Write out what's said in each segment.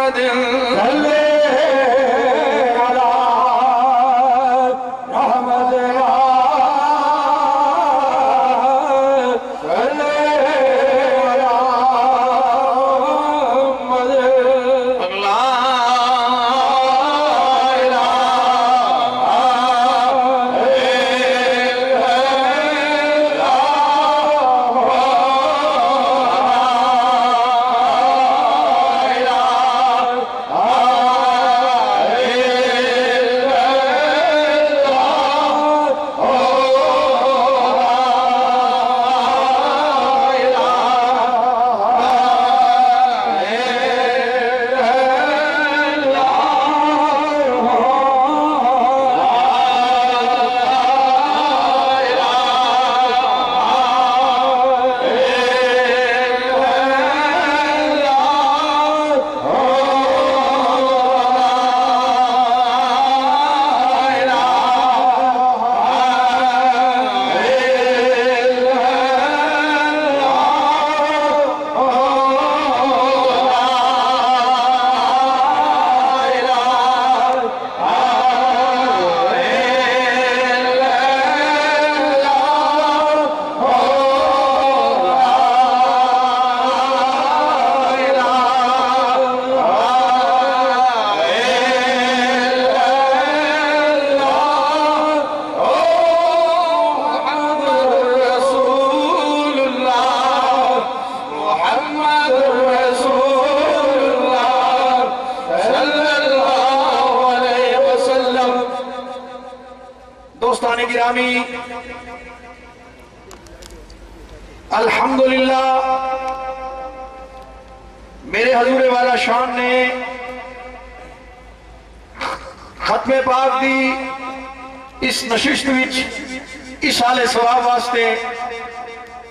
محمد دوستان گرامی، الحمدللہ میرے حضور والا شان نے ختم پاک دی اس نشست وچ اس حال ثواب واسطے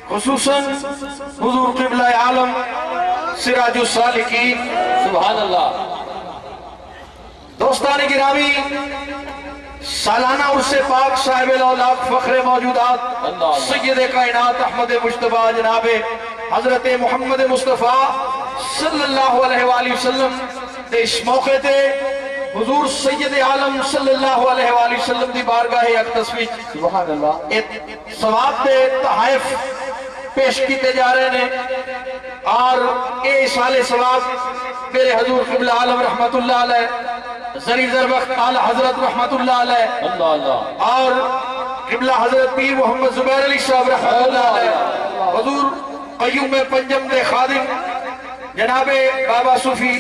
خصوصاً حضور قبلہ عالم سراج السالکین سبحان اللہ۔ دوستان گرامی، سالانہ عرس پاک صاحب الاولاق فخر موجودات سید کائنات احمد مجتبیٰ جناب حضرت محمد مصطفیٰ صلی اللہ علیہ وآلہ وسلم دے اس موقع تے حضور سید عالم صلی اللہ علیہ وآلہ وسلم دی بارگاہ اقدس وچ سبحان اللہ ثواب دے تحائف پیش کیتے جا رہے ہیں اور اے سال ثواب میرے حضور قبلہ عالم رحمت اللہ علیہ زری زربخت اعلی حضرت رحمت اللہ علیہ اللہ اللہ اور قبلہ حضرت پیر محمد زبیر علی صاحب رحمت اللہ علیہ حضور قیوم پنجم دے خادم جناب بابا صوفی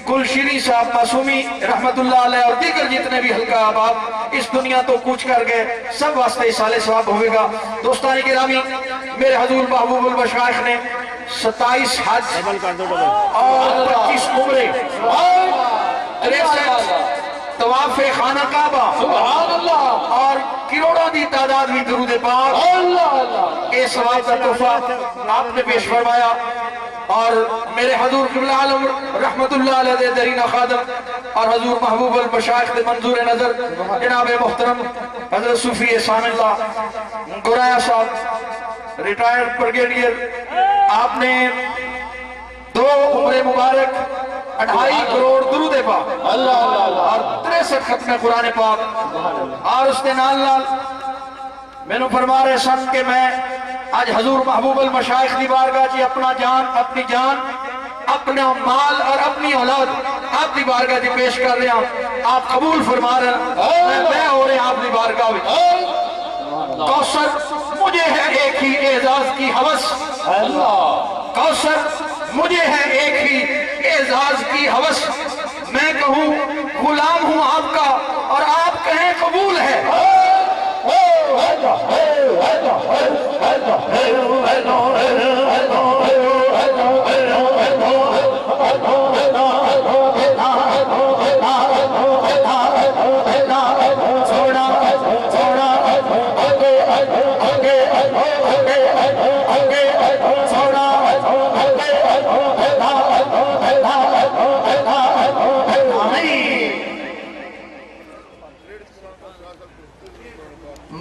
گلشری صاحب معصومی رحمت اللہ علیہ اور دیگر جتنے بھی حلقہ آباد اس دنیا تو کوچ کر گئے سب واسطے سال ثواب ہوئے گا۔ دوستان گرامی، میرے حضور محبوب المشائخ نے 27 حج اور 25 عمرے طواف خانہ کعبہ سبحان اللہ اور کروڑوں دی تعداد بھی درود پاک اے ثواب کا تحفہ آپ نے پیش فرمایا اور میرے حضور قبلہ عالم رحمت اللہ علیہ دے درین خادم اور حضور محبوب المشائخ دے منظور نظر جناب محترم حضرت صوفی احسان اللہ گورایا صاحب ریٹائرڈ بریگیڈیئر، آپ نے 2 عمر مبارک 2.5 کروڑ درود پاک اور 63 ختم قرآن پاک اور اس نے نال میں نے فرما رہے سن کہ میں آج حضور محبوب المشائخ دی بارگاہ جی اپنا جان، اپنی جان، اپنا مال اور اپنی اولاد آپ دی بارگاہ جی پیش کر رہے ہیں، آپ قبول فرما رہے ہیں، میں ہو رہے ہیں آپ دی بارگاہ میں۔ کوثر مجھے ہے ایک ہی اعزاز کی ہوس، کوثر مجھے ہے ایک ہی اعزاز کی ہوس، میں کہوں غلام ہوں آپ کا اور آپ کہیں قبول ہے۔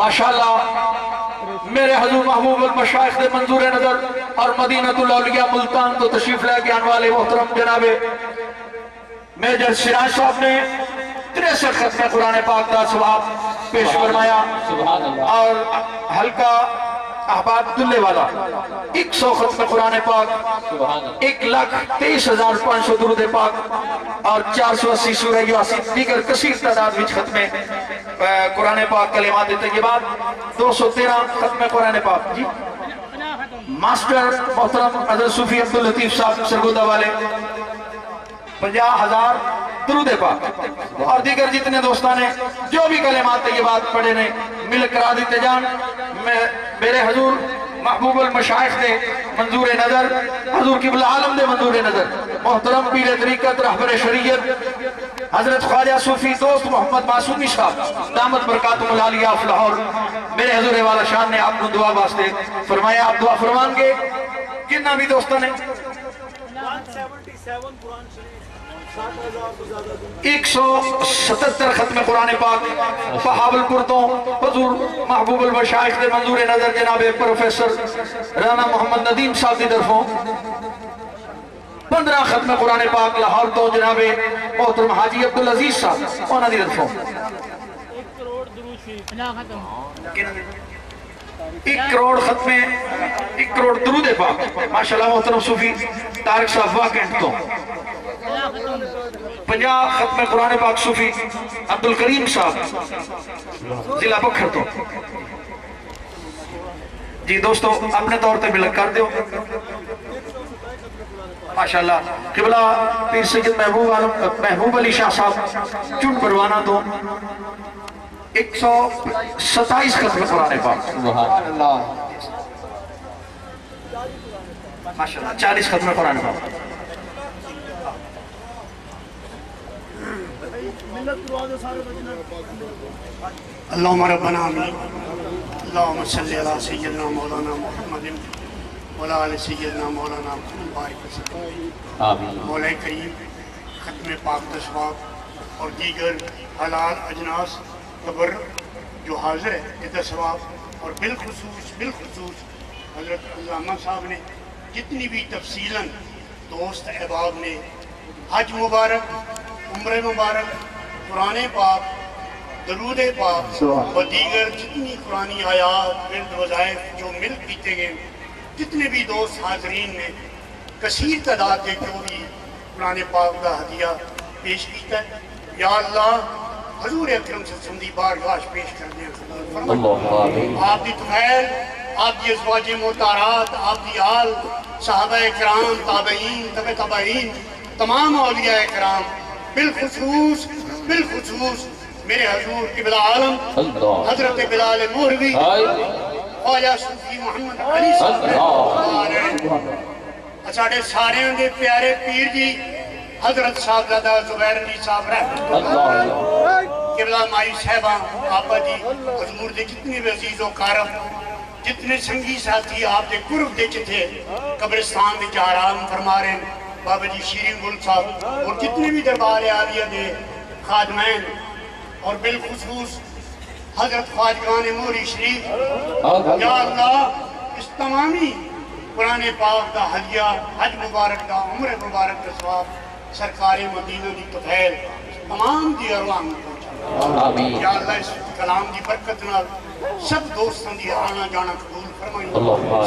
ماشاءاللہ میرے حضور محبوب المشائخ دے منظور نظر اور مدینہ الاولیاء ملتان تو تشریف لے کے آنے والے محترم جناب میجر سراج صاحب نے 63 ختم قرآن پاک کا ثواب پیش فرمایا سبحان اللہ اور حلقہ احباب دلے والا 100 ختم قرآن پاک سبحان اللہ 1,23,500 درود پاک اور 480 سورہ یاسین دیگر کثیر تعداد وچ ختم قرآن پاک کلمات طیبات 213 ختم قرآن پاک جی ماسٹر محترم حضرت صوفی عبداللطیف صاحب سرگودہ والے 50,000 درود پاک اور دیگر جتنے دوستان نے جو بھی کلمات طیبات پڑھے نے مل کرا دیتے جان میرے حضور محبوب المشائخ دے منظور نظر حضور قبلہ عالم دے منظور نظر محترم پیر طریقت رہبر شریعت حضرت خواجہ صوفی دوست محمد معصومی صاحب دامت برکاتم العالیہ آف لاہور میرے حضور والا شان نے آپ کو دعا واسطے فرمایا آپ دعا فرمان کے کتنا بھی دوستوں نے 177 ختم قرآن پاک بہاول پور تو حضور محبوب المشائخ دے منظور نظر جناب پروفیسر رانا محمد ندیم صاحب دی طرفوں 15 ختم قرآن پاک لاہور تو جناب محترم حاجی عبدالعزیز صاحب انہاں دی طرفوں 1 کروڑ ختم 1 کروڑ درود پاک ماشاءاللہ محترم صوفی طارق صاحب واقعہ تو 50 ختم قرآن پاک صوفی عبدالکریم صاحب ضلع بکھر تو جی دوستو اپنے طور تے بلک کر دیو ماشاءاللہ قبلہ پیر سید محبوب علی شاہ صاحب چون پروانہ تو 127 ختم قرآن پاک سبحان اللہ ماشاءاللہ 40 ختم قرآن پاک اللہم ربنا آمین اللہم صلی علی سیدنا مولانا محمد وعلی آل سیدنا مولانا محمد بارک وسلم آمین مولا کریم ختم پاک ثواب اور دیگر حلال اجناس قبر جو حاضر ہے یہ ثواب اور بالخصوص حضرت علامہ صاحب نے جتنی بھی تفصیلاً دوست احباب نے حج مبارک عمر مبارک قرآن پاک درود پاک و دیگر جتنی قرآنی آیات ورد وظائف جو مل کیتے گئے جتنے بھی دوست حاضرین نے کثیر تعداد کے جو بھی قرآن پاک کا ہدیہ پیش کیتا ہے یا اللہ حضور اکرم صلی اللہ علیہ وسلم دی بارگاہ پیش کر دیں آپ دی طفیل آپ دی ازواج محترمات آپ دی آل صحابہ اکرام تابعین تابعین تمام اولیاء اکرام بالخصوص میرے حضور قبلہ عالم حضرت بلال مہروی خواجہ صوفی محمد علی صاحب ساڑھے سارے دے پیارے پیر جی حضرت صاحبزادہ زبیر علی صاحب رحمۃ اللہ قبلہ مائی صاحبہ آپا جی حضور دے جتنے بھی عزیز و کارم جتنے سنگی ساتھی آپ دے قرب دے چتھے قبرستان دے آرام فرما رہے ہیں بابا جی شیرین گل صاحب اور جتنے بھی دربار عالیہ دے خادمین اور بالخصوص حضرت خواجگان موری شریف یا اللہ اس تمامی قرآن پاک دا ہدیہ حج مبارک دا عمر مبارک دا ثواب سرکار مدینہ دی طفیل تمام دی ارواح میں پہنچا یا اللہ اس کلام دی برکت نال سب دوستان دی آنا جانا قبول فرمائی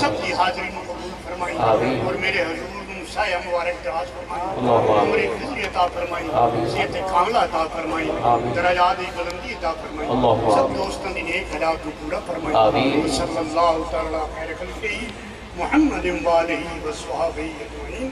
سب دی حاضری میں قبول فرمائی اور میرے حضور سایہ مبارک دراز فرمائی عمر خزری عطا فرمائی صحت کاملہ عطا فرمائی درجات بلندی عطا فرمائی سب دوستان دی نیک حالات کو پورا فرمائی صلی اللہ تعالیٰ خیر خلقہ محمد و آلہ و صحابہ اجمعین